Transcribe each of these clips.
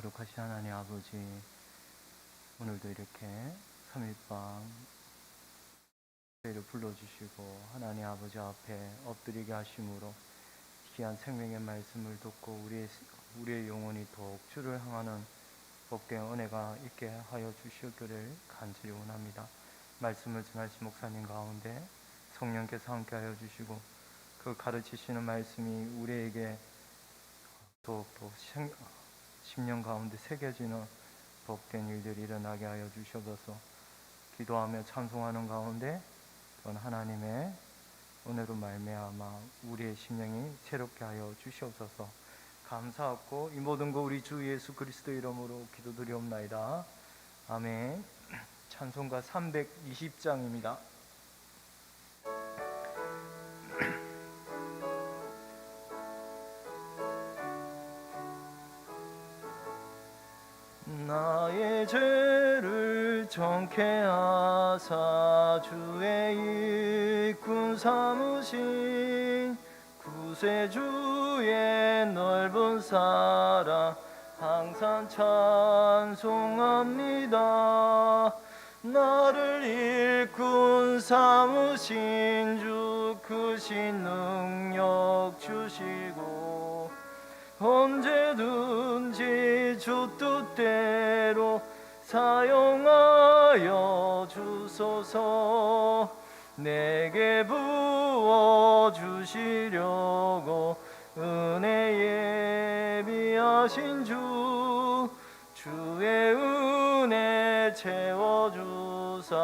거룩하신 하나님 아버지, 오늘도 이렇게 3일방 저희를 불러주시고 하나님 아버지 앞에 엎드리게 하심으로 귀한 생명의 말씀을 듣고 우리의 영혼이 더욱 주를 향하는 복된 은혜가 있게 하여 주시기를 간절히 원합니다. 말씀을 전하신 목사님 가운데 성령께서 함께 하여 주시고 그 가르치시는 말씀이 우리에게 더욱더 심령 가운데 새겨지는 복된 일들이 일어나게 하여 주시옵소서. 기도하며 찬송하는 가운데 또한 하나님의 은혜로 말미암아 우리의 심령이 새롭게 하여 주시옵소서. 감사하고 이 모든 거 우리 주 예수 그리스도 이름으로 기도드리옵나이다. 아멘. 찬송가 320장입니다. 나의 죄를 정케 하사 주의 일꾼 삼으신 구세주의 넓은 사랑 항상 찬송합니다. 나를 일꾼 삼으신 주 크신 능력 주시고 언제든지 주 뜻대로 사용하여 주소서. 내게 부어주시려고 은혜 예비하신 주의 은혜 채워주사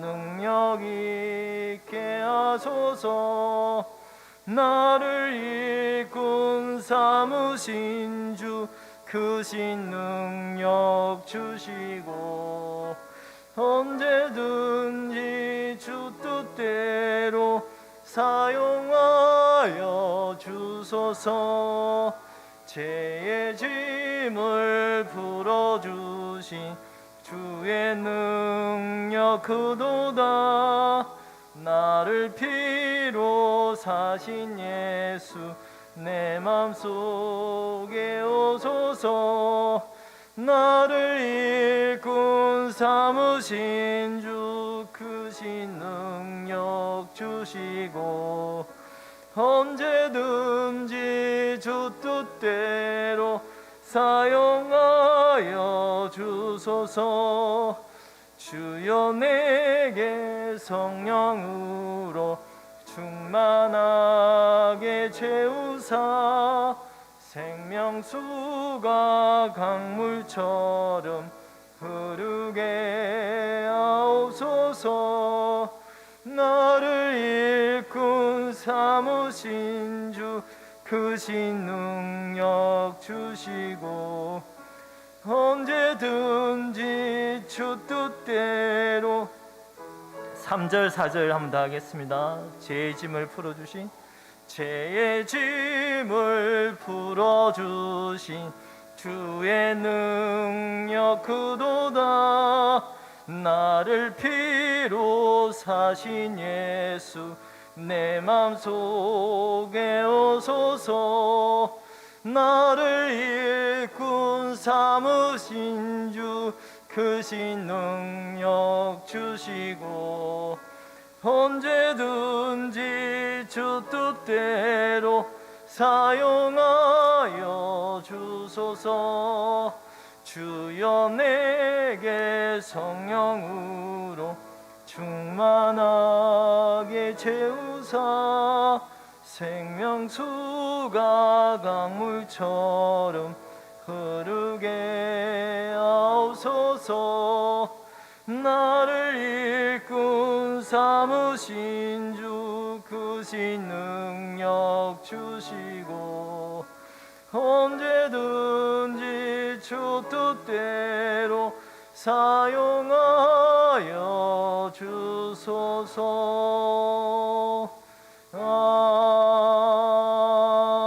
능력 있게 하소서. 나를 일꾼 삼으신 주 크신 능력 주시고 언제든지 주 뜻대로 사용하여 주소서. 죄의 짐을 풀어주신 주의 능력 크도다. 나를 피로 사신 예수 내 맘속에 오소서. 나를 일꾼 삼으신 주 크신 능력 주시고 언제든지 주 뜻대로 사용하여 주소서. 주여 내게 성령으로 충만하게 채우사 생명수가 강물처럼 흐르게 하옵소서. 나를 일꾼 삼으신 주 크신 능력 주시고 언제든지 주 뜻대로 3절 4절 한번 더 하겠습니다. 죄의 짐을 풀어주신 죄의 짐을 풀어주신 주의 능력 크도다. 나를 피로 사신 예수 내 맘속에 오소서. 나를 일꾼 삼으신 주 크신 능력 주시고 언제든지 주 뜻대로 사용하여 주소서. 주여 내게 성령으로 충만하게 채우사 생명수가 강물처럼 흐르게 하옵소서. 나를 일꾼 삼으신 주 크신 능력 주시고 언제든지 주 뜻대로 사용하여 주소서.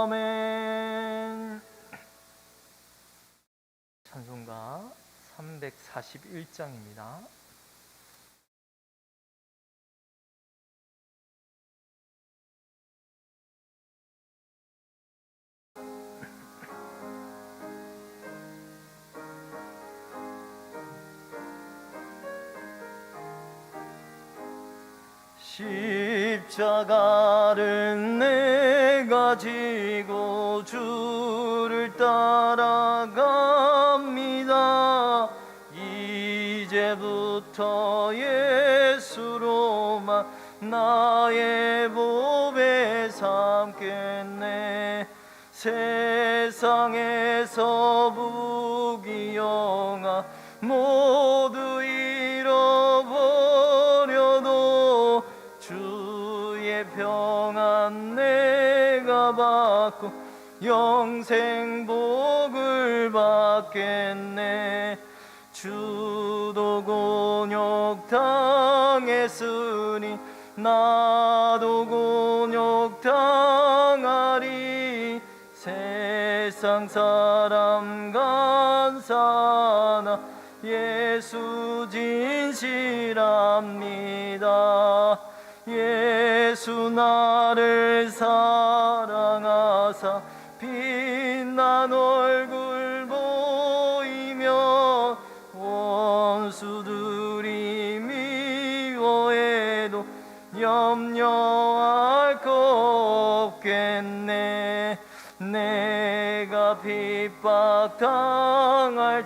아멘. 찬송가 341장입니다. 십자가를 내가 지고 주를 따라갑니다. 이제부터 예수로만 나의 보배 삼겠네. 세상에서 부귀영화 모두 잃어버려도 주의 평안 내가 받고 영생 복을 받겠네. 주도 곤욕 당했으니 나도 곤욕 당하리. 세상 사람 간사나 예수 진실합니다. 예수 나를 사랑하사 빛난 얼굴 보이며 원수들이 미워해도 염려할 거 없겠네. 내가 핍박당할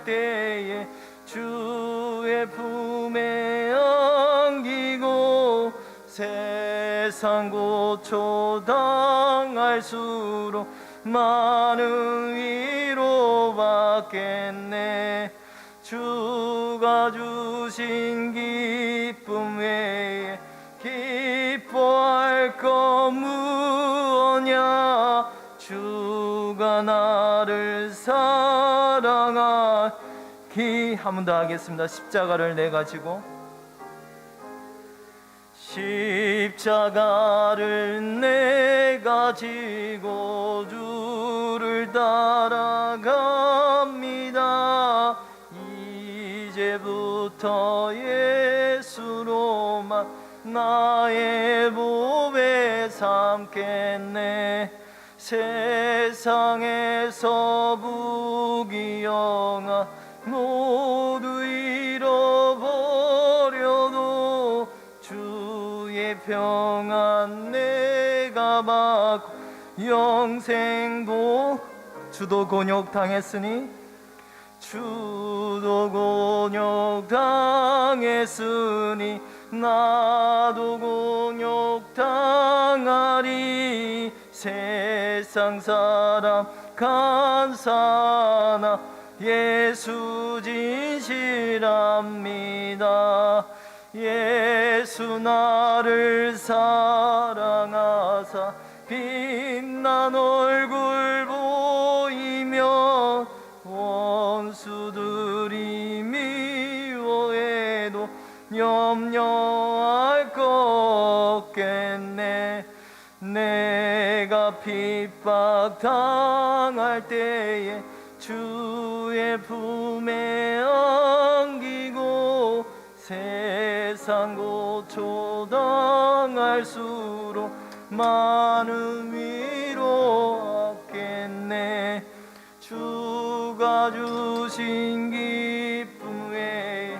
때에 주의 품에 안기고 세상 고초 당할수록 많은 위로 받겠네. 주가 주신 기쁨 외에 기뻐할 것 무엇냐. 주가 나를 사랑하기. 한 번 더 하겠습니다. 십자가를 내가 지고 십자가를 내가 지고 주를 따라갑니다. 이제부터 예수로만 나의 보배 삼겠네. 세상에서 부귀영화 모두 잃어버려도 주의 평안 내가 받고 영생 복. 주도 곤욕 당했으니 주도 곤욕 당했으니 나도 곤욕 당하리. 세상 사람 간사나 예수 진실합니다. 예수 나를 사랑하사 빛난 얼굴 보이며 원수들이 미워해도 염려할 거 없겠네. 내가 핍박 당할 때에 주의 품에 안기고 세상 고초 당할수록 많은 위로 얻겠네. 주가 주신 기쁨 외에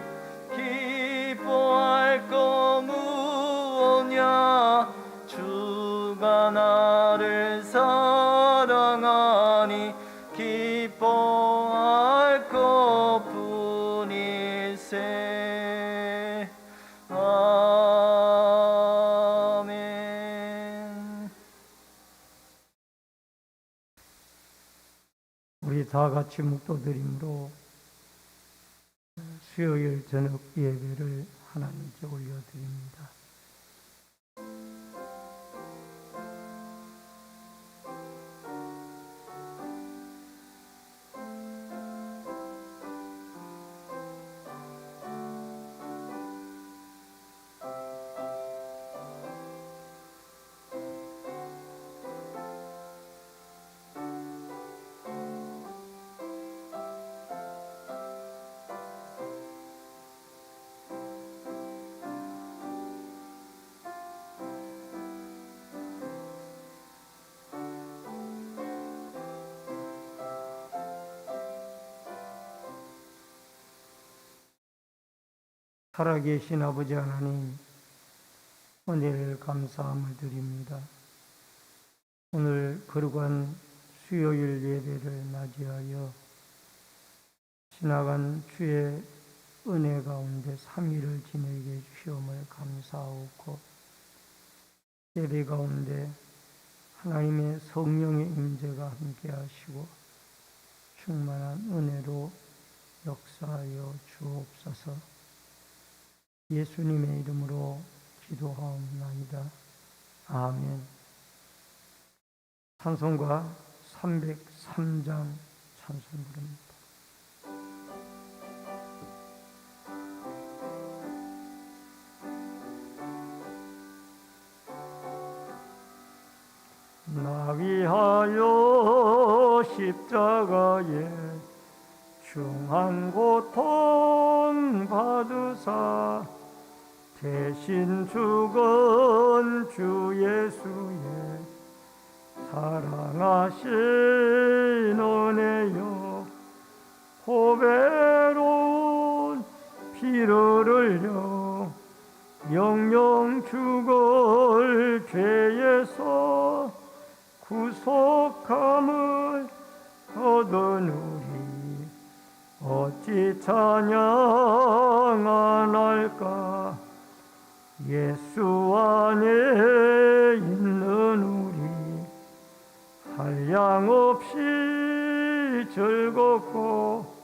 기뻐할 거 무엇냐. 주가 나를 사랑하니 기뻐할 것뿐일세. 아멘. 우리 다 같이 묵도드림으로 수요일 저녁 예배를 하나님께 올려드립니다. 살아계신 아버지 하나님, 은혜를 감사함을 드립니다. 오늘 거룩한 수요일 예배를 맞이하여 지나간 주의 은혜 가운데 3일을 지내게 주시옵을 감사하고, 예배 가운데 하나님의 성령의 임재가 함께 하시고 충만한 은혜로 역사하여 주옵소서. 예수님의 이름으로 기도하옵나이다. 아멘. 찬송가 303장 찬송 부릅니다. 나 위하여 십자가에 중한 고통 받으사 대신 죽은 주 예수의 사랑하신 은혜여, 보배로운 피를 흘려 영영 죽을 죄에서 구속함을 얻은 우리 어찌 찬양 안 할까. 예수 안에 있는 우리 한량없이 즐겁고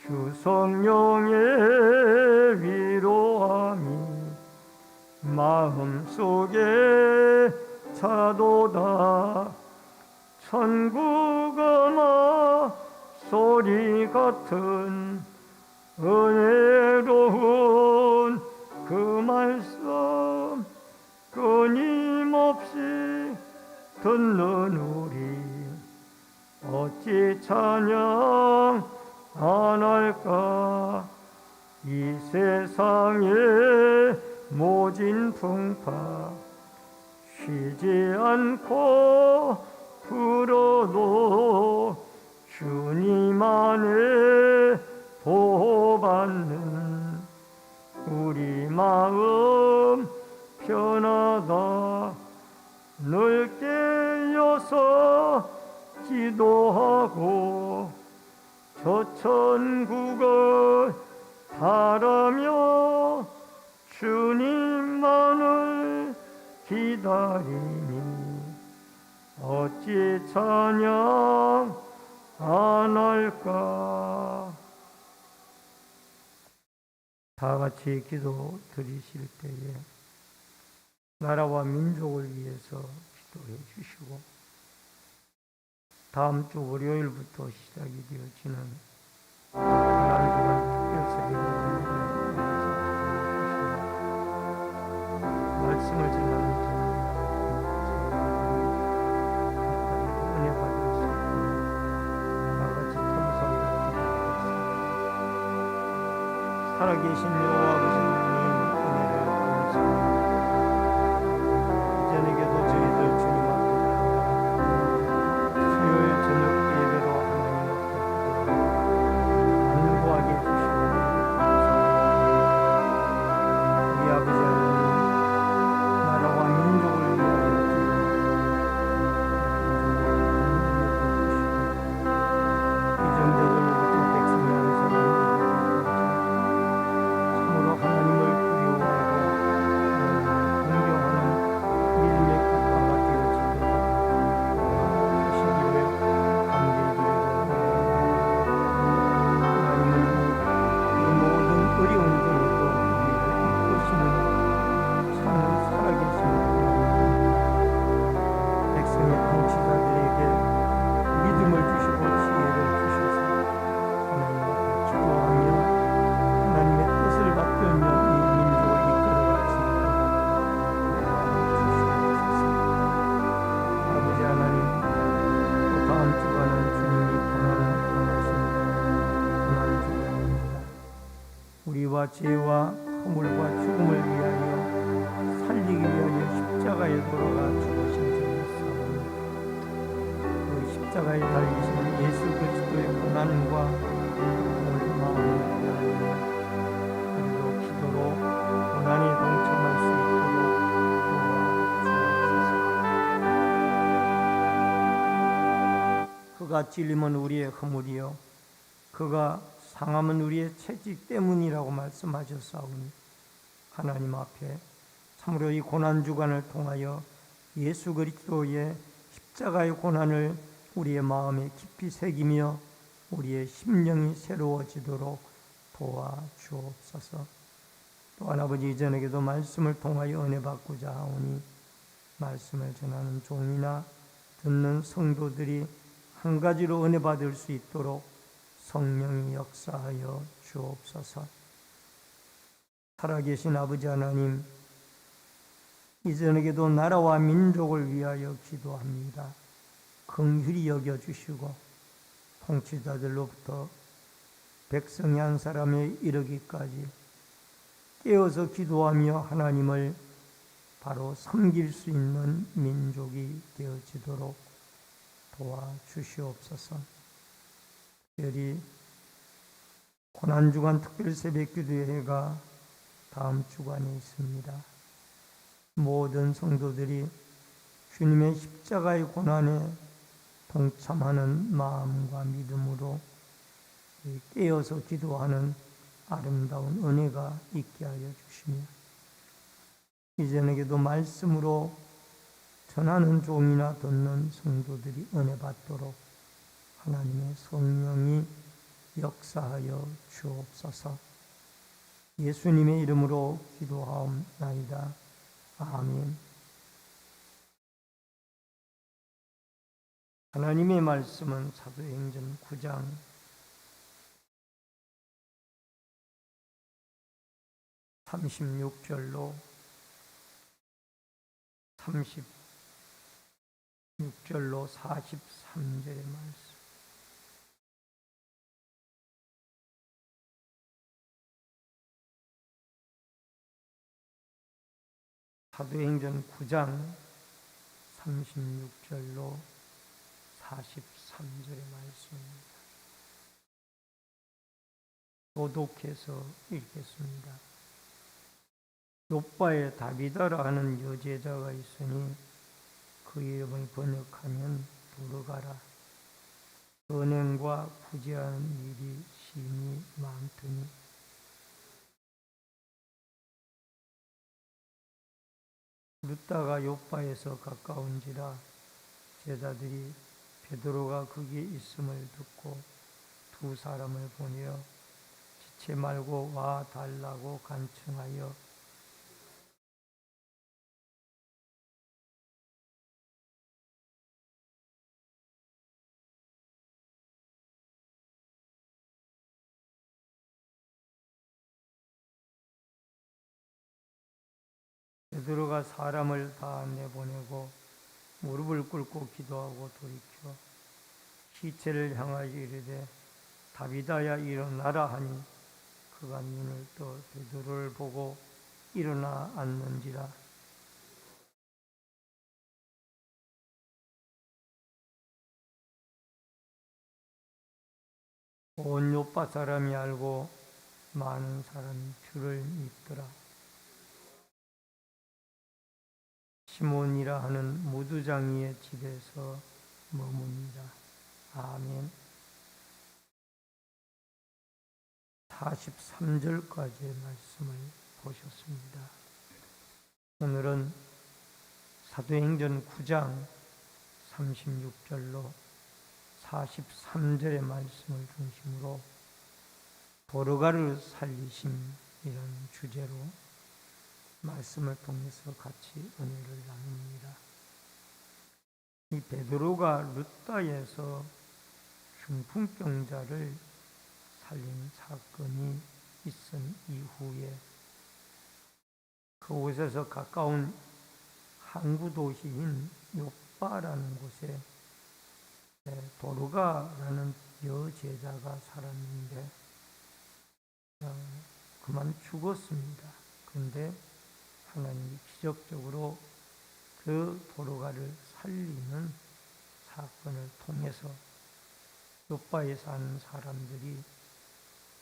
주 성령의 위로함이 마음속에 차도다. 천국어나 소리 같은 은혜로운 그 말씀 끊임없이 듣는 우리 어찌 찬양 안 할까. 이 세상의 모진 풍파 쉬지 않고 불어도 주님 안에 보호받는 우리 마음 편하다. 늘 깨어서 기도하고 저 천국을 바라며 주님만을 기다리니 어찌 찬양 안 할까. 다 같이 기도 드리실 때에 나라와 민족을 위해서 기도해 주시고, 다음 주 월요일부터 시작이 되어지는 하나님 주간 특별 새벽 말씀을 전하는 은혜 받을 수 있도록 다 같이 통성으로 기도하겠습니다. 살아계신 여호와 아버지 하나님, 은혜를 감사합니다. 이전에게도 저희들 주님 앞에 수요일 저녁 예배로 하나님 앞에 안구하게 해주시고 우리 아버지 하나님, 나라와 민족을 위하여 이정재들로부터 백성이 한 사람들에게 참으로 하나님을 두려워하고 존경하는 믿음의 국가가 되어지도록 하시기를 간절히 하나님은 이 모든 어려운 중에도 우리를 이끄시는 참 살아계신 백성의 통치자들에게 믿음을 주시고 지혜를 주셔서 하나님 앞에 기도하며 하나님의 뜻을 받들며 이 민족을 이끌어갈 수 있도록 도와주시옵소서. 아버지 하나님, 또 다음 주간은 주님이 고난을 떠나신 고난 주간입니다. 우리와 죄와 허물과 죽음을 위하여 살리기 위하여 십자가에 돌아가 죽으신 주였사오니 그 십자가에 달리신 예수 그리스도의 고난과 고통을 마음에 하여 우리도 기도로 고난에 동참할 수 있도록 그가 찔림은 우리의 허물이요 그가 상함은 우리의 채찍 때문이라고 말씀하셨사오니 하나님 앞에 참으로 이 고난 주간을 통하여 예수 그리스도의 십자가의 고난을 우리의 마음에 깊이 새기며 우리의 심령이 새로워지도록 도와주옵소서. 또한 아버지 이전에게도 말씀을 통하여 은혜 받고자 하오니 말씀을 전하는 종이나 듣는 성도들이 한 가지로 은혜 받을 수 있도록 성령이 역사하여 주옵소서. 살아계신 아버지 하나님, 이전에게도 나라와 민족을 위하여 기도합니다. 긍휼히 여겨주시고 통치자들로부터 백성이 한 사람에 이르기까지 깨어서 기도하며 하나님을 바로 섬길 수 있는 민족이 되어지도록 도와주시옵소서. 특별히 고난주간 특별 새벽기도회가 다음 주간에 있습니다. 모든 성도들이 주님의 십자가의 고난에 동참하는 마음과 믿음으로 깨어서 기도하는 아름다운 은혜가 있게 하여 주시며 이전에게도 말씀으로 전하는 종이나 듣는 성도들이 은혜 받도록 하나님의 성령이 역사하여 주옵소서. 예수님의 이름으로 기도하옵나이다. 아멘. 하나님의 말씀은 사도행전 9장 36절로 43절의 말씀. 사도행전 9장 36절로 43절의 말씀입니다. 도독해서 읽겠습니다. 욥바에 다비다라 하는 여제자가 있으니 그 이름을 번역하면 부르가라. 은행과 부지하는 일이 심히 많더니 룻다가 욥바에서 가까운지라 제자들이 베드로가 거기에 있음을 듣고 두 사람을 보내어 지체 말고 와 달라고 간청하여 베드로가 사람을 다 내보내고 무릎을 꿇고 기도하고 돌이켜 시체를 향하여 이르되 다비다야 일어나라 하니 그가 눈을 떠 베드로를 보고 일어나 앉는지라. 온 요파 사람이 알고 많은 사람이 주를 믿더라. 시몬이라 하는 무두장이의 집에서 머무니라. 아멘. 43절까지의 말씀을 보셨습니다. 오늘은 사도행전 9장 36절로 43절의 말씀을 중심으로 보르가를 살리심 이런 주제로 말씀을 통해서 같이 은혜를 나눕니다. 이 베드로가 룻다에서 중풍병자를 살린 사건이 있은 이후에 그곳에서 가까운 항구 도시인 욥바라는 곳에 보르가라는 여제자가 살았는데 그만 죽었습니다. 그런데 하나님이 기적적으로 그 보르가를 살리는 사건을 통해서 욥바에 사는 사람들이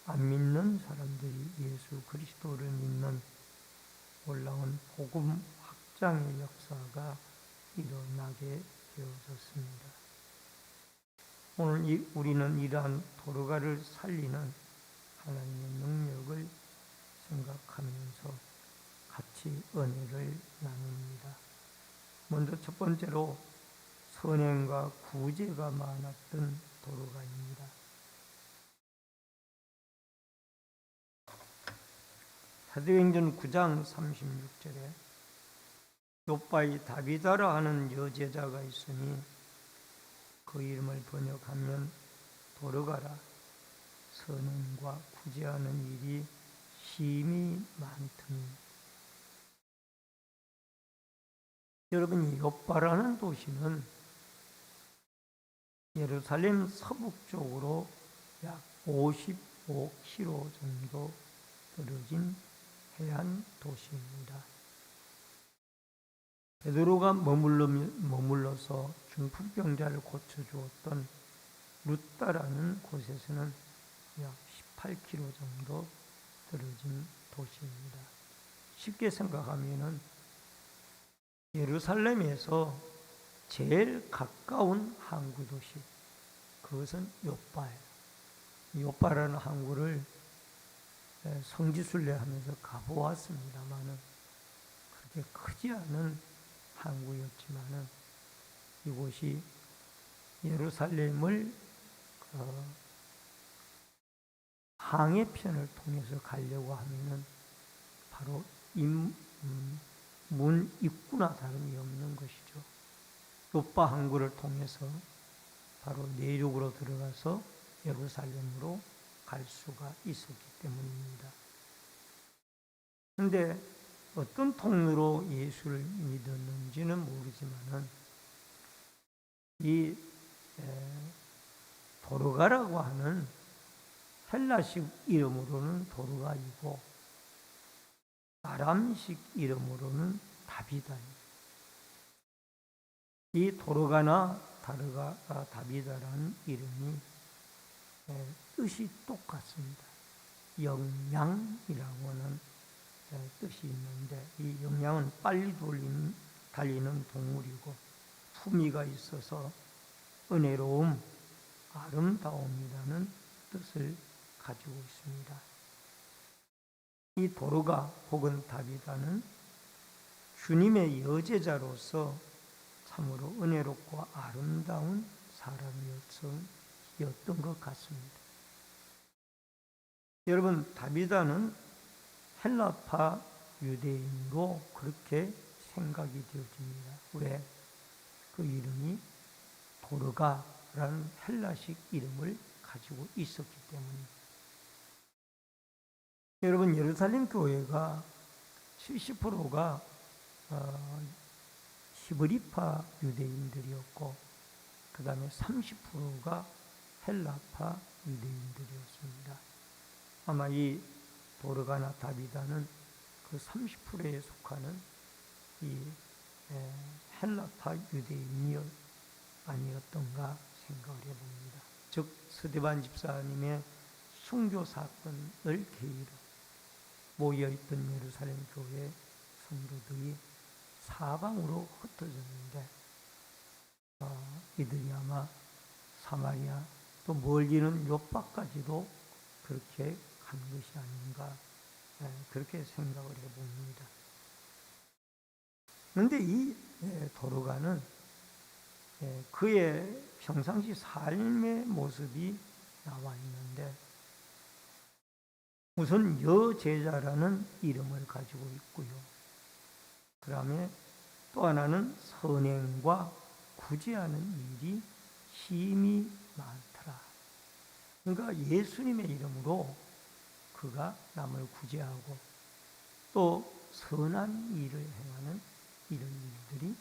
안 믿는 사람들이 예수 그리스도를 믿는 놀라운 복음 확장의 역사가 일어나게 되어졌습니다. 오늘 우리는 이러한 도르가를 살리는 하나님의 능력을 생각하면서 같이 은혜를 나눕니다. 먼저 첫 번째로 선행과 구제가 많았던 도르가입니다. 사도행전 9장 36절에 욥바의 다비다라 하는 여제자가 있으니 그 이름을 번역하면 도르가라, 선행과 구제하는 일이 심히 많더니. 여러분, 이 욥바라는 도시는 예루살렘 서북쪽으로 약 55km 정도 떨어진 해안 도시입니다. 베드로가 머물러서 중풍병자를 고쳐주었던 루따라는 곳에서는 약 18km 정도 떨어진 도시입니다. 쉽게 생각하면은 예루살렘에서 제일 가까운 항구 도시, 그것은 욥바예요. 욥바라는 항구를 성지순례하면서 가보았습니다만은 그렇게 크지 않은 항구였지만은 이곳이 예루살렘을 항해편을 통해서 가려고 하면은 바로 문 입구나 다름이 없는 것이죠. 욥바 항구를 통해서 바로 내륙으로 들어가서 예루살렘으로 갈 수가 있었기 때문입니다. 그런데 어떤 통로로 예수를 믿었는지는 모르지만은 이 도르가라고 하는 헬라식 이름으로는 도르가이고 아람식 이름으로는 다비다입니다. 이 도르가나 다비다라는 이름이 뜻이 똑같습니다. 영양이라고 하는 뜻이 있는데 이 영양은 빨리 달리는 동물이고 품위가 있어서 은혜로움, 아름다움이라는 뜻을 가지고 있습니다. 이 도르가 혹은 다비다는 주님의 여제자로서 참으로 은혜롭고 아름다운 사람이었던 것 같습니다. 여러분, 다비다는 헬라파 유대인으로 그렇게 생각이 되어집니다. 왜? 그 이름이 도르가라는 헬라식 이름을 가지고 있었기 때문입니다. 여러분, 예루살렘 교회가 70%가 히브리파 유대인들이었고 그 다음에 30%가 헬라파 유대인들이었습니다. 아마 이 도르가나 다비다는 그 30%에 속하는 이 헬라파 유대인이 아니었던가 생각을 해봅니다. 즉 스데반 집사님의 순교 사건을 계기로 모여있던 예루살렘 교회 성도들이 사방으로 흩어졌는데 이들이 아마 사마리아 또 멀리는 욥바까지도 그렇게 간 것이 아닌가 그렇게 생각을 해봅니다. 그런데 이 도르가는 그의 평상시 삶의 모습이 나와 있는데 우선 여제자라는 이름을 가지고 있고요. 그 다음에 또 하나는 선행과 구제하는 일이 힘이 많더라. 그러니까 예수님의 이름으로 그가 남을 구제하고 또 선한 일을 행하는 이런 일들이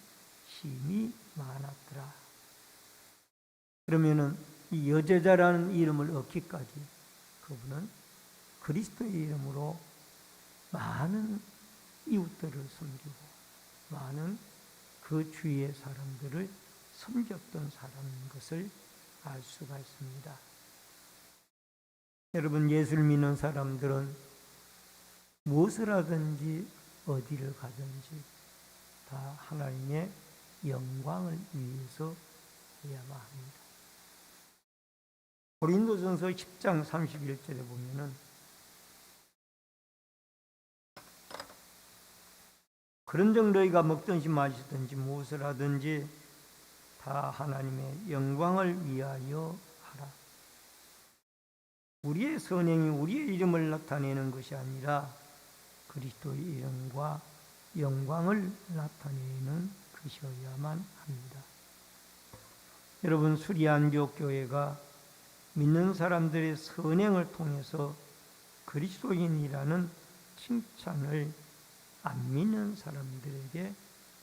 힘이 많았더라. 그러면은 이 여제자라는 이름을 얻기까지 그분은 그리스도의 이름으로 많은 이웃들을 섬기고 많은 그 주위의 사람들을 섬겼던 사람인 것을 알 수가 있습니다. 여러분, 예수를 믿는 사람들은 무엇을 하든지 어디를 가든지 다 하나님의 영광을 위해서 해야만 합니다. 고린도전서 10장 31절에 보면은 그런즉 너희가 먹든지 마시든지 무엇을 하든지 다 하나님의 영광을 위하여 하라. 우리의 선행이 우리의 이름을 나타내는 것이 아니라 그리스도의 이름과 영광을 나타내는 것이어야만 합니다. 여러분, 수리안디옥 교회가 믿는 사람들의 선행을 통해서 그리스도인이라는 칭찬을 안 믿는 사람들에게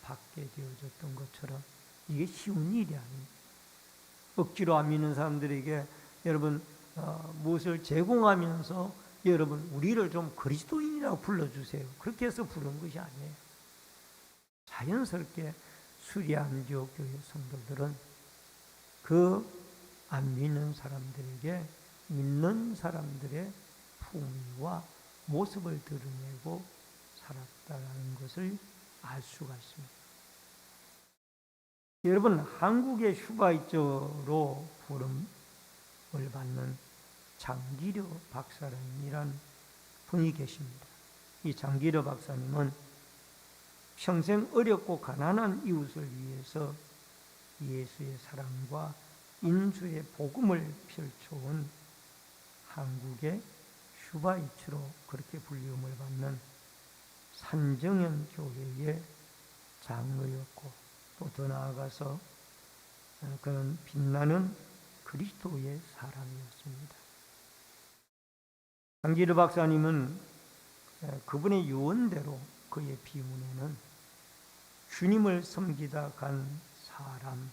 받게 되어졌던 것처럼 이게 쉬운 일이 아닙니다. 억지로 안 믿는 사람들에게 여러분 무엇을 제공하면서 여러분 우리를 좀 그리스도인이라고 불러주세요. 그렇게 해서 부른 것이 아니에요. 자연스럽게 수리안디옥 교회 성도들은 그 안 믿는 사람들에게 믿는 사람들의 품위와 모습을 드러내고 살았다는 것을 알 수가 있습니다. 여러분, 한국의 슈바이처로 부름을 받는 장기려 박사님이란 분이 계십니다. 이 장기려 박사님은 평생 어렵고 가난한 이웃을 위해서 예수의 사랑과 인수의 복음을 펼쳐온 한국의 슈바이처로 그렇게 불림을 받는 산정현 교회의 장로였고 또 더 나아가서 그는 빛나는 그리스도의 사람이었습니다. 장기르 박사님은 그분의 유언대로 그의 비문에는 주님을 섬기다 간 사람,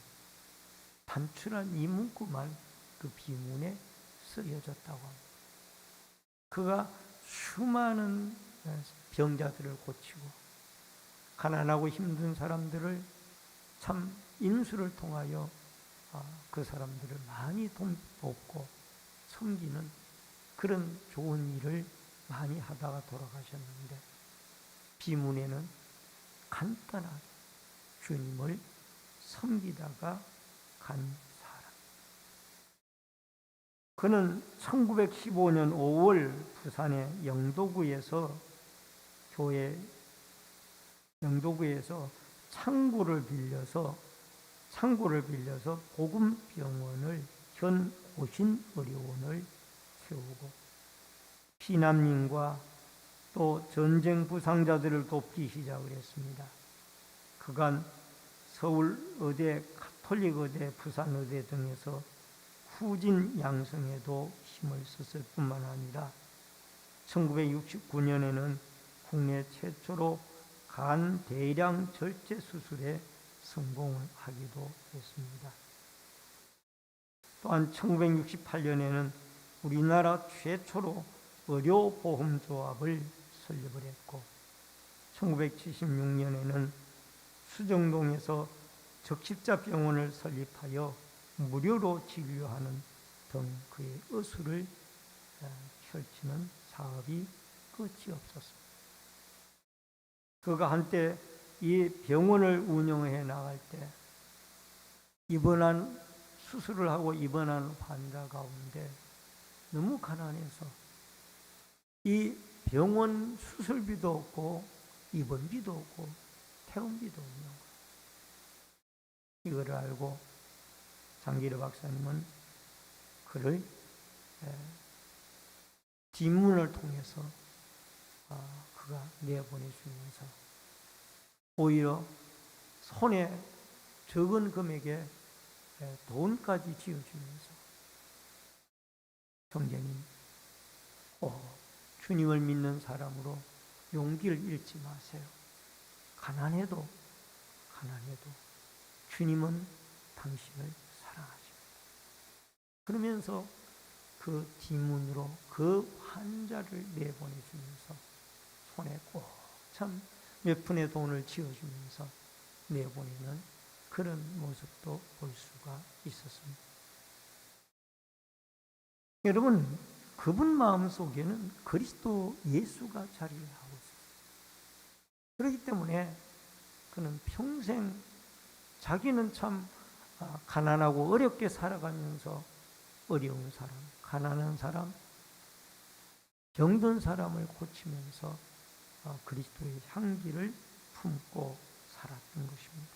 단출한 이 문구만 그 비문에 쓰여졌다고 합니다. 그가 수많은 병자들을 고치고 가난하고 힘든 사람들을 참 인수를 통하여 그 사람들을 많이 돕고 섬기는 그런 좋은 일을 많이 하다가 돌아가셨는데 비문에는 간단하게 주님을 섬기다가 간 사람. 그는 1915년 5월 부산의 영도구에서 창고를 빌려서 복음병원을 현 오신의료원을 세우고 피난민과 또 전쟁 부상자들을 돕기 시작을 했습니다. 그간 서울의대, 가톨릭의대, 부산의대 등에서 후진 양성에도 힘을 썼을 뿐만 아니라 1969년에는 국내 최초로 간 대량 절제 수술에 성공을 하기도 했습니다. 또한 1968년에는 우리나라 최초로 의료보험조합을 설립을 했고 1976년에는 수정동에서 적십자병원을 설립하여 무료로 진료하는 등 그의 의술을 펼치는 사업이 끝이 없었습니다. 그가 한때 이 병원을 운영해 나갈 때 수술을 하고 입원한 환자 가운데 너무 가난해서 이 병원 수술비도 없고 입원비도 없고 퇴원비도 없는 거예요. 이걸 알고 장기르 박사님은 그를 뒷문을 통해서 그가 내보내주면서 오히려 손에 적은 금액의 돈까지 지어주면서 형제님, 주님을 믿는 사람으로 용기를 잃지 마세요. 가난해도 주님은 당신을 사랑하십니다. 그러면서 그 뒷문으로 그 환자를 내보내주면서 손에 꼭 참 몇 푼의 돈을 지어주면서 내보내는 그런 모습도 볼 수가 있었습니다. 여러분, 그분 마음속에는 그리스도 예수가 자리를 하고 있습니다. 그렇기 때문에 그는 평생 자기는 참 가난하고 어렵게 살아가면서 어려운 사람, 가난한 사람, 병든 사람을 고치면서 그리스도의 향기를 품고 살았던 것입니다.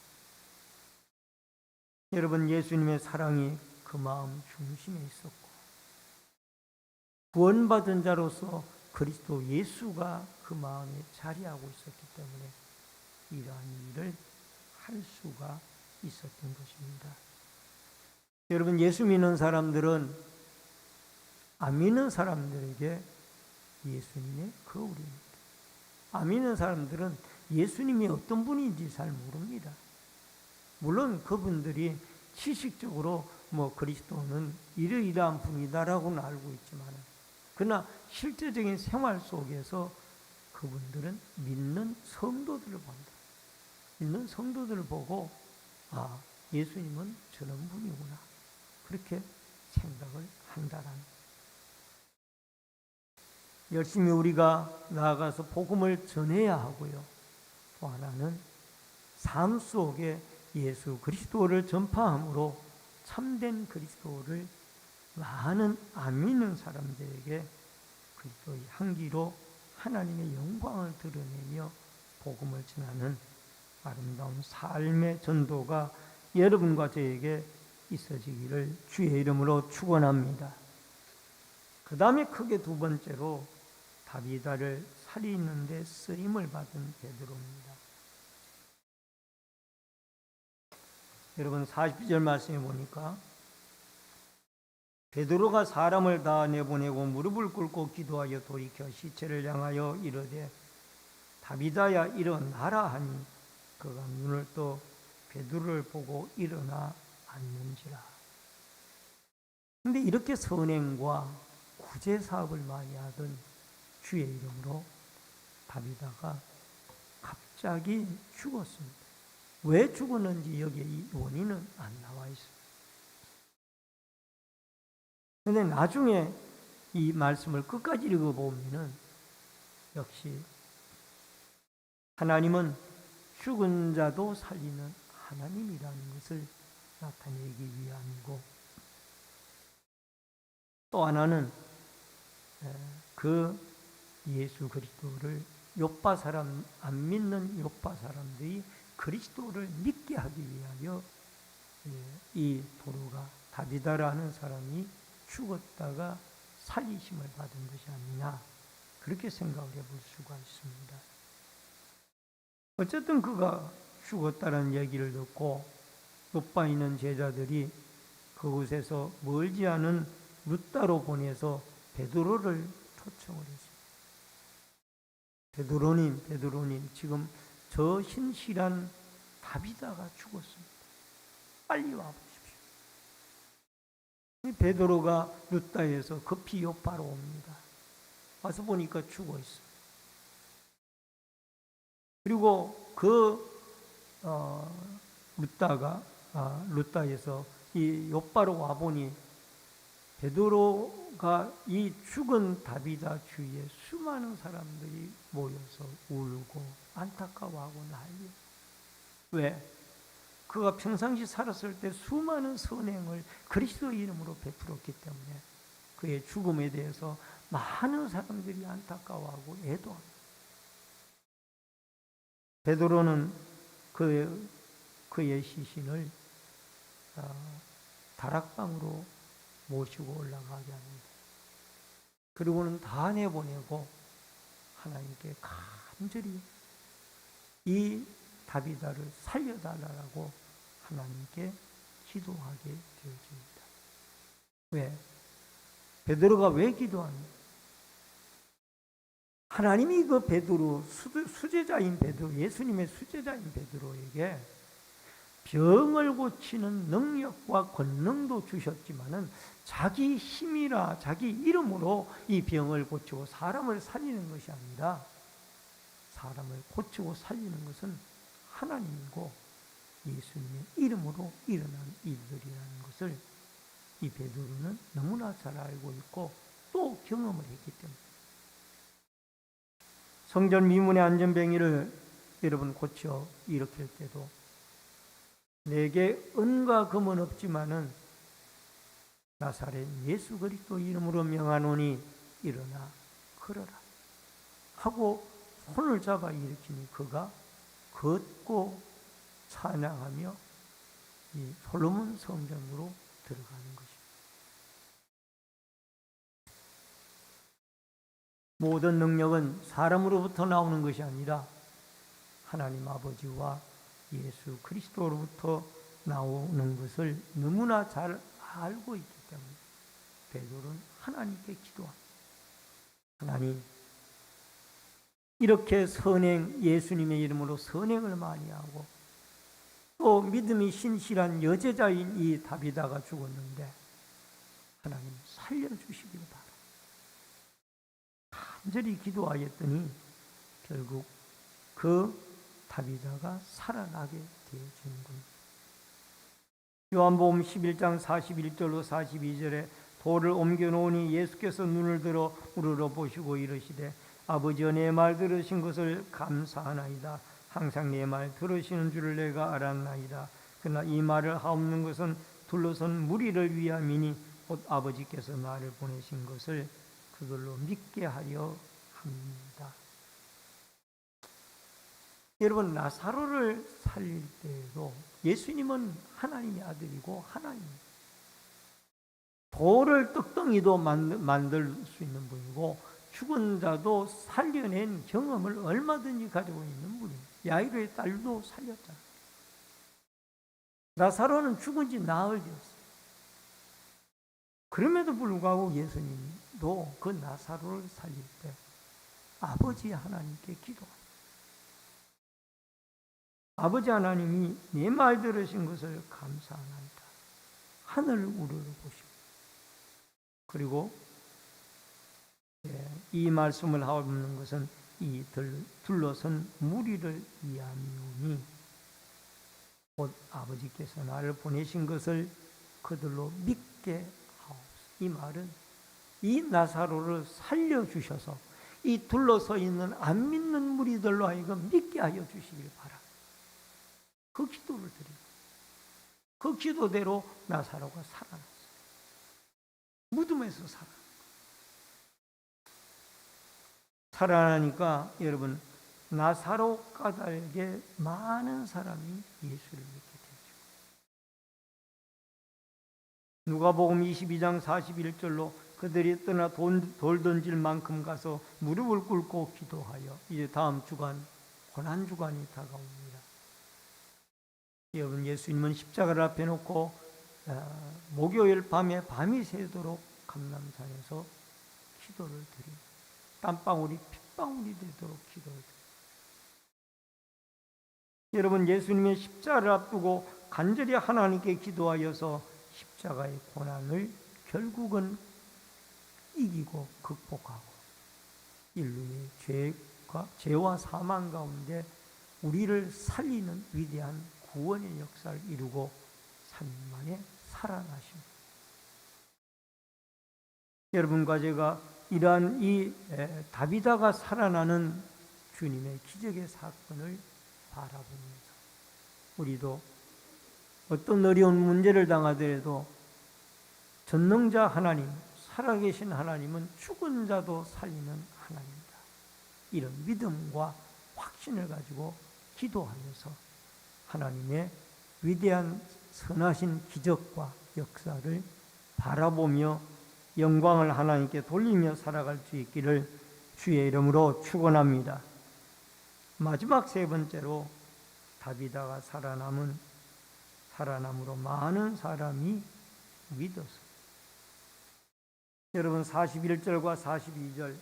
여러분, 예수님의 사랑이 그 마음 중심에 있었고 구원받은 자로서 그리스도 예수가 그 마음에 자리하고 있었기 때문에 이러한 일을 할 수가 있었던 것입니다. 여러분, 예수 믿는 사람들은 안 믿는 사람들에게 예수님의 거울입니다. 안 믿는 사람들은 예수님이 어떤 분인지 잘 모릅니다. 물론 그분들이 지식적으로 그리스도는 이러이러한 분이다라고는 알고 있지만, 그러나 실제적인 생활 속에서 그분들은 믿는 성도들을 본다. 믿는 성도들을 보고 예수님은 저런 분이구나, 그렇게 생각을 한다라는. 열심히 우리가 나아가서 복음을 전해야 하고요. 또 하나는 삶 속에 예수 그리스도를 전파함으로 참된 그리스도를 많은 안 믿는 사람들에게 그리스도의 향기로 하나님의 영광을 드러내며 복음을 전하는 아름다운 삶의 전도가 여러분과 저에게 있어지기를 주의 이름으로 축원합니다. 그 다음에 크게 두 번째로 다비다를 살리는 데 쓰임을 받은 베드로입니다. 여러분, 40절 말씀에 보니까 베드로가 사람을 다 내보내고 무릎을 꿇고 기도하여 돌이켜 시체를 향하여 이르되 다비다야 일어나라 하니 그가 눈을 떠 베드로를 보고 일어나 앉는지라. 그런데 이렇게 선행과 구제 사업을 많이 하던 주의 이름으로 다비다가 갑자기 죽었습니다. 왜 죽었는지 여기에 이 원인은 안 나와 있습니다. 그런데 나중에 이 말씀을 끝까지 읽어보면 역시 하나님은 죽은 자도 살리는 하나님이라는 것을 나타내기 위함이고, 또 하나는 그 예수 그리스도를 요파 사람, 안 믿는 요파 사람들이 그리스도를 믿게 하기 위하여 이 도로가 다비다라는 사람이 죽었다가 살리심을 받은 것이 아니냐, 그렇게 생각을 해볼 수가 있습니다. 어쨌든 그가 죽었다는 얘기를 듣고 요파 있는 제자들이 그곳에서 멀지 않은 룻다로 보내서 베드로를 초청을 했습니다. 베드로님, 지금 저 신실한 다비다가 죽었습니다. 빨리 와보십시오. 베드로가 룻다에서 급히 요파로 옵니다. 와서 보니까 죽어 있어요. 그리고 룻다에서 이 요파로 와보니 베드로가 이 죽은 다비다 주위에 수많은 사람들이 모여서 울고 안타까워하고 난리. 왜? 그가 평상시 살았을 때 수많은 선행을 그리스도 이름으로 베풀었기 때문에 그의 죽음에 대해서 많은 사람들이 안타까워하고 애도합니다. 베드로는 그의 시신을 다락방으로 모시고 올라가게 합니다. 그리고는 다 내보내고 하나님께 간절히 이 다비다를 살려달라고 하나님께 기도하게 되어집니다. 왜? 베드로가 왜 기도합니까? 하나님이 그 베드로, 수제자인 베드로, 예수님의 수제자인 베드로에게 병을 고치는 능력과 권능도 주셨지만은 자기 힘이라 자기 이름으로 이 병을 고치고 사람을 살리는 것이 아니라 사람을 고치고 살리는 것은 하나님이고 예수님의 이름으로 일어난 일들이라는 것을 이 베드로는 너무나 잘 알고 있고 또 경험을 했기 때문에, 성전 미문의 안전뱅이를 여러분 고쳐 일으킬 때도 내게 은과 금은 없지만은 나사렛 예수 그리스도 이름으로 명하노니 일어나 걸어라 하고 손을 잡아 일으키니 그가 걷고 찬양하며 이 솔로몬 성전으로 들어가는 것입니다. 모든 능력은 사람으로부터 나오는 것이 아니라 하나님 아버지와 예수 그리스도로부터 나오는 것을 너무나 잘 알고 있기 때문에 베드로는 하나님께 기도합니다. 하나님, 이렇게 선행, 예수님의 이름으로 선행을 많이 하고 또 믿음이 신실한 여제자인 이 다비다가 죽었는데 하나님 살려주시길 바랍니다. 간절히 기도하였더니 결국 그 다비다가 살아나게 되어지는 겁니다. 요한복음 11장 41절로 42절에 돌을 옮겨놓으니 예수께서 눈을 들어 우러러 보시고 이르시되 아버지여 내 말 들으신 것을 감사하나이다. 항상 내 말 들으시는 줄을 내가 알았나이다. 그러나 이 말을 하옵는 것은 둘러선 무리를 위함이니 곧 아버지께서 나를 보내신 것을 그걸로 믿게 하려 합니다. 여러분, 나사로를 살릴 때에도 예수님은 하나님의 아들이고 하나님입니다. 돌을 떡덩이도 만들 수 있는 분이고 죽은 자도 살려낸 경험을 얼마든지 가지고 있는 분입니다. 야이로의 딸도 살렸잖아요. 나사로는 죽은 지 나흘 되었어요. 그럼에도 불구하고 예수님도 그 나사로를 살릴 때 아버지 하나님께 기도합니다. 아버지 하나님이 내 말 들으신 것을 감사하나이다. 하늘을 우러러 보시고 그리고 이 말씀을 하옵는 것은 이 둘러선 무리를 위함이오니 곧 아버지께서 나를 보내신 것을 그들로 믿게 하옵소서. 이 말은 이 나사로를 살려주셔서 이 둘러서 있는 안 믿는 무리들로 하여금 믿게 하여 주시길 바랍니다. 그 기도를 드립니다. 그 기도대로 나사로가 살아났어요. 무덤에서 살아나니까 여러분 나사로 까닭에 많은 사람이 예수를 믿게 되죠. 누가복음 22장 41절로 그들이 떠나 돌 던질 만큼 가서 무릎을 꿇고 기도하여 이제 다음 주간 고난주간이 다가옵니다. 여러분 예수님은 십자가를 앞에 놓고 목요일 밤에 밤이 새도록 감람산에서 기도를 드립니다. 땀방울이 핏방울이 되도록 기도를 드립니다. 여러분 예수님의 십자가를 앞두고 간절히 하나님께 기도하여서 십자가의 고난을 결국은 이기고 극복하고 인류의 죄와 사망 가운데 우리를 살리는 위대한 구원의 역사를 이루고 3일 만에 살아나십니다. 여러분과 제가 이러한 이 다비다가 살아나는 주님의 기적의 사건을 바라보면서 우리도 어떤 어려운 문제를 당하더라도 전능자 하나님, 살아계신 하나님은 죽은 자도 살리는 하나님이다. 이런 믿음과 확신을 가지고 기도하면서 하나님의 위대한 선하신 기적과 역사를 바라보며 영광을 하나님께 돌리며 살아갈 수 있기를 주의 이름으로 축원합니다. 마지막 세 번째로 다비다가 살아남으로 많은 사람이 믿었습니다. 여러분 41절과 42절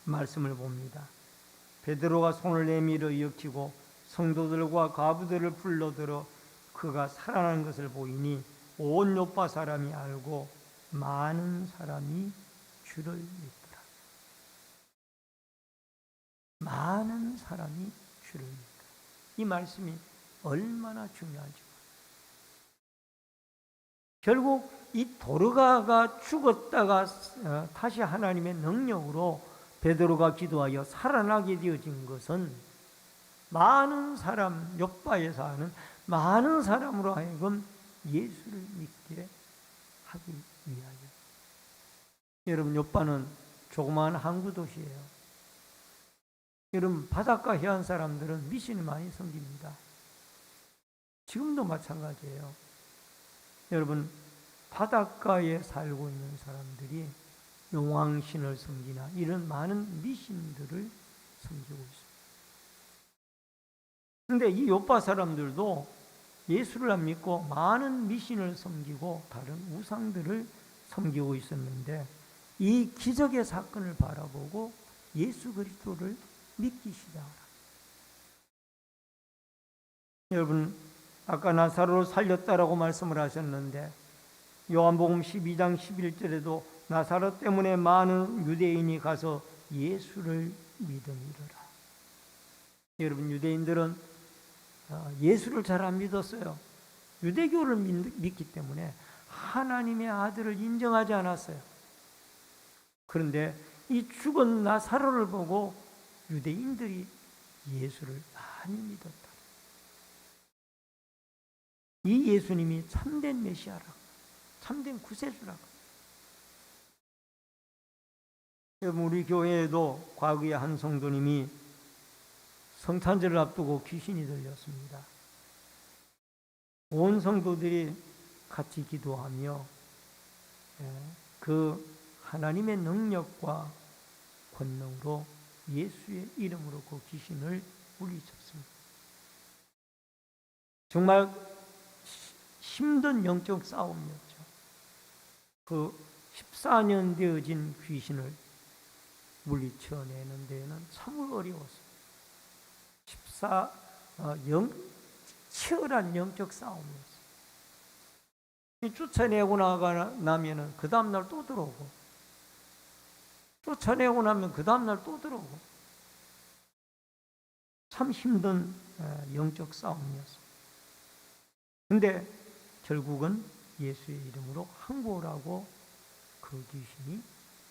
말씀을 봅니다. 베드로가 손을 내밀어 일으키고 성도들과 과부들을 불러들어 그가 살아난 것을 보이니 온 요파 사람이 알고 많은 사람이 주를 믿더라. 많은 사람이 주를 믿더라. 이 말씀이 얼마나 중요한지. 결국 이 도르가가 죽었다가 다시 하나님의 능력으로 베드로가 기도하여 살아나게 되어진 것은 많은 사람, 요파에 사는 많은 사람으로 하여금 예수를 믿게 하기 위하여. 여러분, 요빠는 조그마한 항구 도시예요. 여러분, 바닷가 해안 사람들은 미신을 많이 섬깁니다. 지금도 마찬가지예요. 여러분, 바닷가에 살고 있는 사람들이 용왕신을 섬기나 이런 많은 미신들을 섬기고 있습니다. 그런데 이 요파 사람들도 예수를 안 믿고 많은 미신을 섬기고 다른 우상들을 섬기고 있었는데, 이 기적의 사건을 바라보고 예수 그리스도를 믿기 시작하라. 여러분, 아까 나사로를 살렸다라고 말씀을 하셨는데, 요한복음 12장 11절에도 나사로 때문에 많은 유대인이 가서 예수를 믿음이로라. 여러분, 유대인들은 예수를 잘 안 믿었어요. 유대교를 믿기 때문에 하나님의 아들을 인정하지 않았어요. 그런데 이 죽은 나사로를 보고 유대인들이 예수를 많이 믿었다. 이 예수님이 참된 메시아라고, 참된 구세주라고. 여러분, 우리 교회에도 과거에 한 성도님이 성탄절을 앞두고 귀신이 들렸습니다. 온 성도들이 같이 기도하며 그 하나님의 능력과 권능으로 예수의 이름으로 그 귀신을 물리쳤습니다. 정말 힘든 영적 싸움이었죠. 그 14년 되어진 귀신을 물리쳐내는 데에는 참으로 어려웠습니다. 치열한 영적 싸움이었어요. 쫓아내고 나면은 그 다음날 또 들어오고, 쫓아내고 나면 그 다음날 또 들어오고, 참 힘든 영적 싸움이었어요. 근데 결국은 예수의 이름으로 항복하고 그 귀신이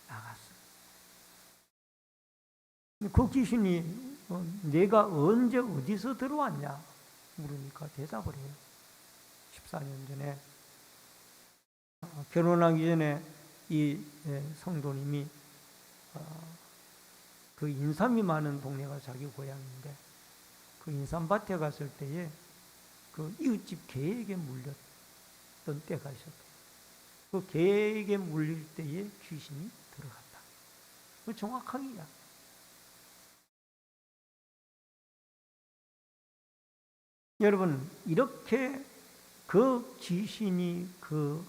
나갔어요. 그 귀신이 내가 언제 어디서 들어왔냐 물으니까 대답을 해요. 14년 전에 결혼하기 전에 이 성도님이 그 인삼이 많은 동네가 자기 고향인데, 그 인삼밭에 갔을 때에 그 이웃집 개에게 물렸던 때가 있었대요. 그 개에게 물릴 때에 귀신이 들어갔다. 그 정확하게야. 여러분, 이렇게 그 귀신이 그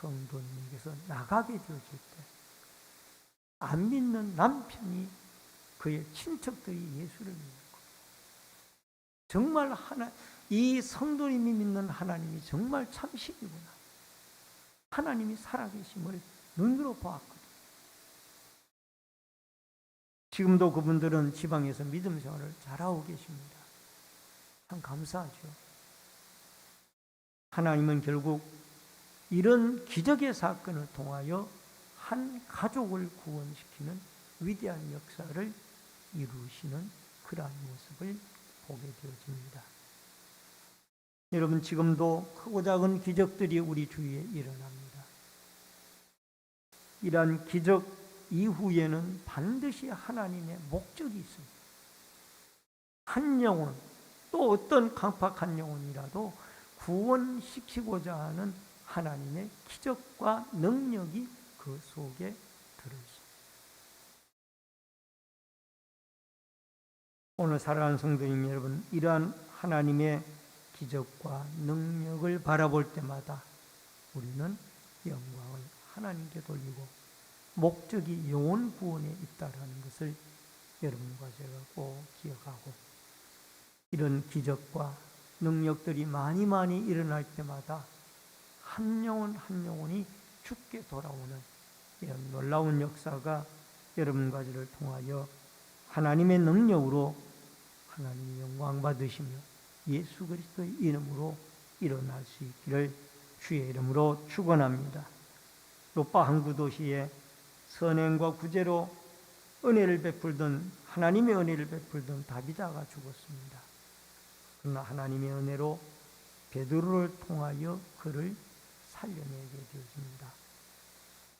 성도님에게서 나가게 되어질 때, 안 믿는 남편이 그의 친척들이 예수를 믿는 거예요. 정말 이 성도님이 믿는 하나님이 정말 참신이구나. 하나님이 살아계심을 눈으로 보았거든요. 지금도 그분들은 지방에서 믿음 생활을 잘하고 계십니다. 참 감사하죠. 하나님은 결국 이런 기적의 사건을 통하여 한 가족을 구원시키는 위대한 역사를 이루시는 그러한 모습을 보게 되어집니다. 여러분, 지금도 크고 작은 기적들이 우리 주위에 일어납니다. 이러한 기적 이후에는 반드시 하나님의 목적이 있습니다. 한 영혼, 또 어떤 강팍한 영혼이라도 구원시키고자 하는 하나님의 기적과 능력이 그 속에 들어있습니다. 오늘 사랑하는 성도님 여러분, 이러한 하나님의 기적과 능력을 바라볼 때마다 우리는 영광을 하나님께 돌리고 목적이 영혼 구원에 있다라는 것을 여러분과 제가 꼭 기억하고, 이런 기적과 능력들이 많이 일어날 때마다 한 영혼 한 영혼이 죽게 돌아오는 이런 놀라운 역사가 여러분과 저를 통하여 하나님의 능력으로 하나님의 영광 받으시며 예수 그리스도의 이름으로 일어날 수 있기를 주의 이름으로 축원합니다. 요파 항구 도시에 선행과 구제로 은혜를 베풀던, 하나님의 은혜를 베풀던 다비다가 죽었습니다. 그러나 하나님의 은혜로 베드로를 통하여 그를 살려내게 되었습니다.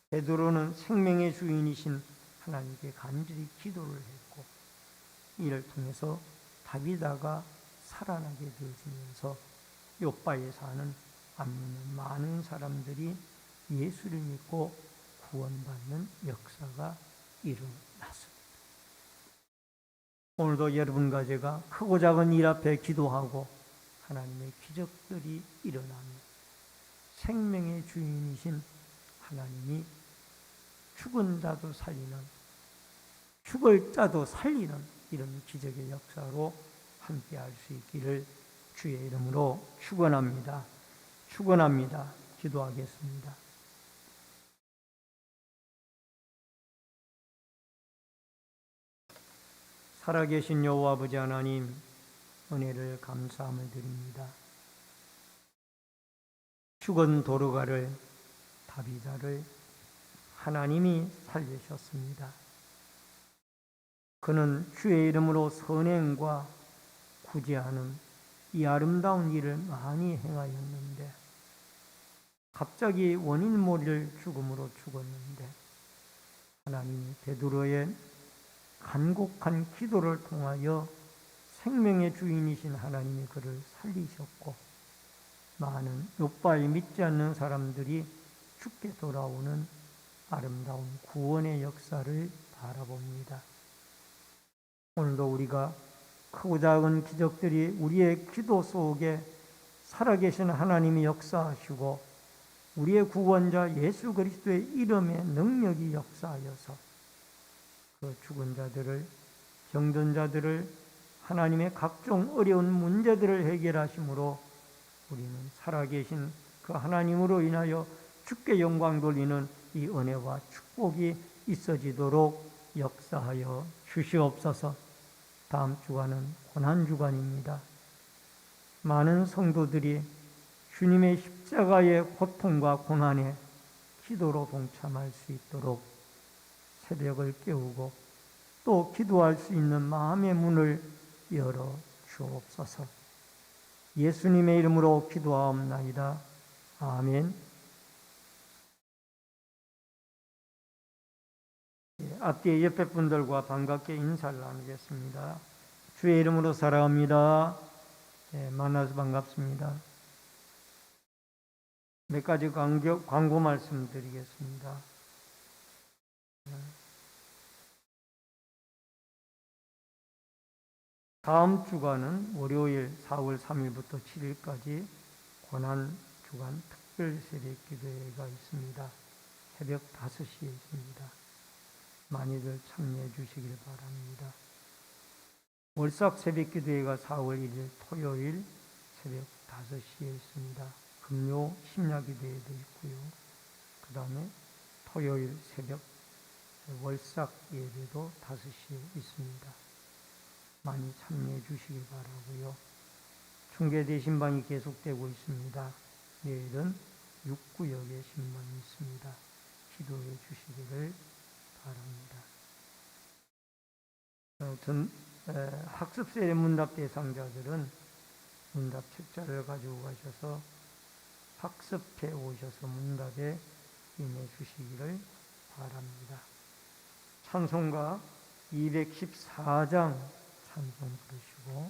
베드로는 생명의 주인이신 하나님께 간절히 기도를 했고 이를 통해서 다비다가 살아나게 되어지면서 요바에 사는 안민의 많은 사람들이 예수를 믿고 구원받는 역사가 일어났습니다. 오늘도 여러분과 제가 크고 작은 일 앞에 기도하고 하나님의 기적들이 일어나며 생명의 주인이신 하나님이 죽은 자도 살리는, 죽을 자도 살리는 이런 기적의 역사로 함께할 수 있기를 주의 이름으로 축원합니다. 축원합니다. 기도하겠습니다. 살아계신 여호와 아버지 하나님, 은혜를 감사함을 드립니다. 죽은 도르가를, 다비다를 하나님이 살리셨습니다. 그는 주의 이름으로 선행과 구제하는 이 아름다운 일을 많이 행하였는데 갑자기 원인 모를 죽음으로 죽었는데 하나님이 베드로의 간곡한 기도를 통하여 생명의 주인이신 하나님이 그를 살리셨고 많은 요바를 믿지 않는 사람들이 죽게 돌아오는 아름다운 구원의 역사를 바라봅니다. 오늘도 우리가 크고 작은 기적들이 우리의 기도 속에 살아계신 하나님이 역사하시고 우리의 구원자 예수 그리스도의 이름의 능력이 역사하여서 그 죽은 자들을, 병든 자들을 하나님의 각종 어려운 문제들을 해결하심으로 우리는 살아계신 그 하나님으로 인하여 주께 영광 돌리는 이 은혜와 축복이 있어지도록 역사하여 주시옵소서. 다음 주간은 고난주간입니다. 많은 성도들이 주님의 십자가의 고통과 고난에 기도로 동참할 수 있도록 새벽을 깨우고 또 기도할 수 있는 마음의 문을 열어 주옵소서. 예수님의 이름으로 기도하옵나이다. 아멘. 앞뒤에 옆에 분들과 반갑게 인사를 나누겠습니다. 주의 이름으로 사랑합니다. 만나서 반갑습니다. 몇 가지 광고 말씀드리겠습니다. 다음 주간은 월요일 4월 3일부터 7일까지 고난주간 특별 새벽 기도회가 있습니다. 새벽 5시에 있습니다. 많이들 참여해 주시길 바랍니다. 월삭 새벽 기도회가 4월 1일 토요일 새벽 5시에 있습니다. 금요 심야 기도회도 있고요. 그 다음에 토요일 새벽 월삭 예배도 5시에 있습니다. 많이 참여해 주시기 바라고요. 중계대 신방이 계속되고 있습니다. 내일은 6구역에 신방이 있습니다. 기도해 주시기를 바랍니다. 학습세례 문답 대상자들은 문답 책자를 가지고 가셔서 학습해 오셔서 문답에 임해 주시기를 바랍니다. 찬송가 214장 찬송 부르시고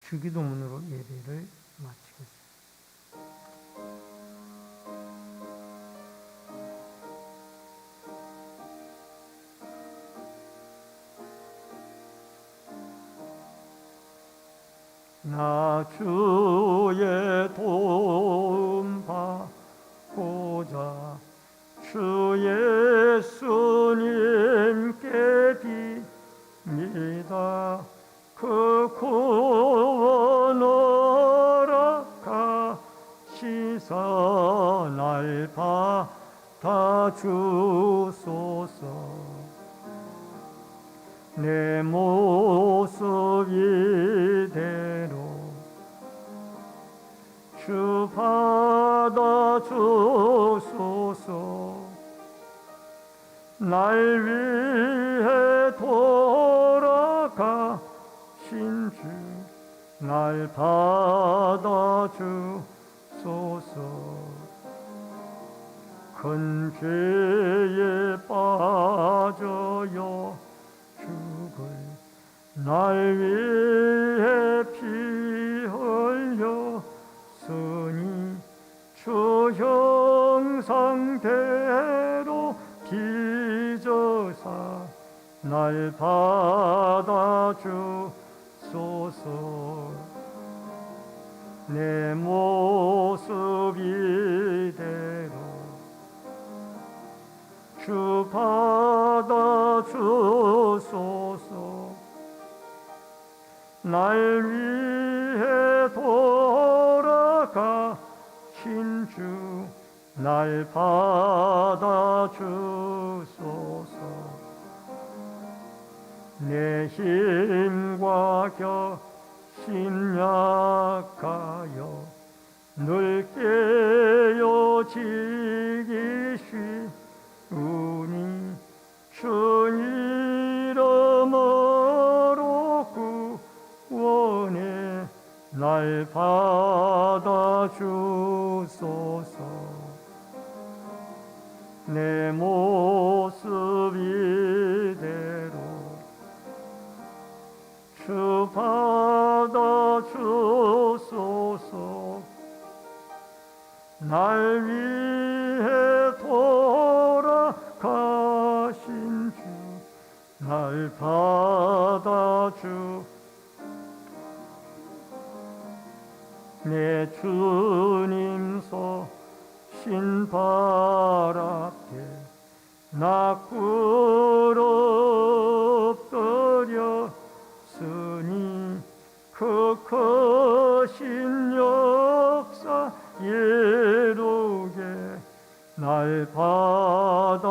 주기도문으로 예배를 마치겠습니다. 나 주의 도움 받고자 주 예수님께 빕니다. 그 구원 허락하시사 날 받아주소서. 내 모습 이대로 주 받아주소서. 날 위해 돌아가신 주 날 받아주소서. 큰 죄에 빠져요 죽을 날 위해 피 흘렸으니 주 형상대로 빚어사 날 받아주소서. 내 모습 이대로 주 받아주소서. 날 위해 돌아가신 주 날 받아주소서. 내 힘과 격심 약하여 늘 깨어지기 쉬우니 주 이름으로 구원해 날 받아주소서. 내 모습 이대로 주 받아주소서. 날 위해 돌아가신 주 날 받아주. 내 주님 서신 발 앞에 나 꿇어뜨렸으니 그 크신 역사 이루게 날 받아주소서.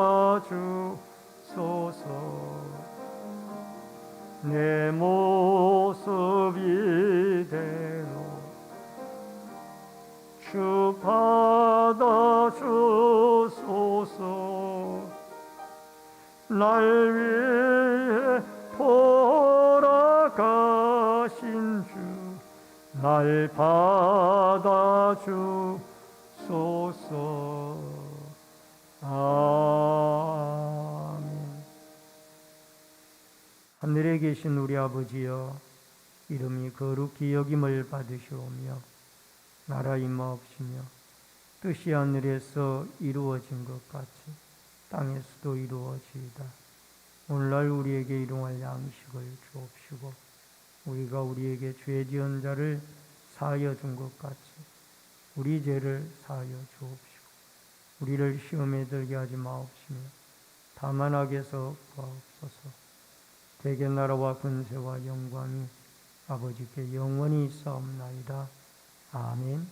내 모습 이대로 주 받아주소서. 날 위해 돌아가신 주 날 받아주소서. 아멘. 하늘에 계신 우리 아버지여, 이름이 거룩히 여김을 받으시오며 나라 임하옵시며 뜻이 하늘에서 이루어진 것 같이 땅에서도 이루어지이다. 오늘날 우리에게 일용할 양식을 주옵시고 우리가 우리에게 죄 지은 자를 사하여 준 것 같이 우리 죄를 사하여 주옵시고 우리를 시험에 들게 하지 마옵시며 다만 악에서 구하옵소서. 대개 나라와 권세와 영광이 아버지께 영원히 있사옵나이다. 아멘.